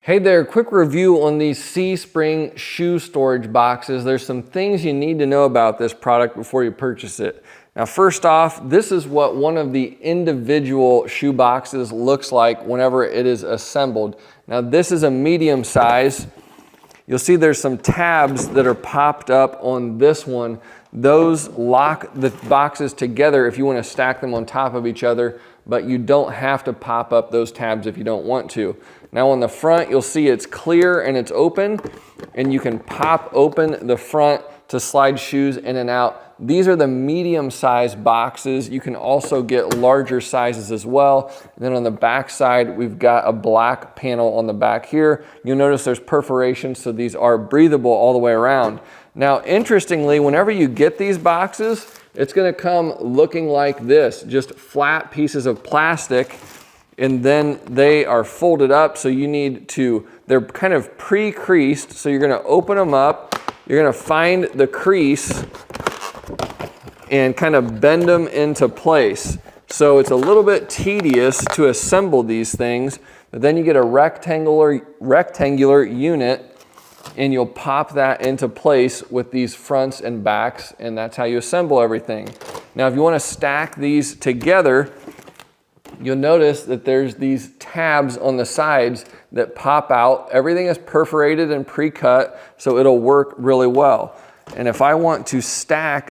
Hey there, quick review on these C-Spring shoe storage boxes. There's some things you need to know about this product before you purchase it. Now, first off, this is what one of the individual shoe boxes looks like whenever it is assembled. Now, this is a medium size. You'll see there's some tabs that are popped up on this one. Those lock the boxes together if you want to stack them on top of each other, but you don't have to pop up those tabs if you don't want to. Now on the front, you'll see it's clear and it's open, and you can pop open the front to slide shoes in and out. These are the medium-sized boxes. You can also get larger sizes as well. And then on the back side, we've got a black panel on the back here. You'll notice there's perforations, so these are breathable all the way around. Now, interestingly, whenever you get these boxes, it's gonna come looking like this, just flat pieces of plastic, and then they are folded up, so you need to, they're kind of pre-creased, so you're gonna open them up, you're gonna find the crease and kind of bend them into place. So it's a little bit tedious to assemble these things, but then you get a rectangular unit, and you'll pop that into place with these fronts and backs, and that's how you assemble everything. Now, if you want to stack these together, you'll notice that there's these tabs on the sides that pop out. Everything is perforated and pre-cut, so it'll work really well. And if I want to stack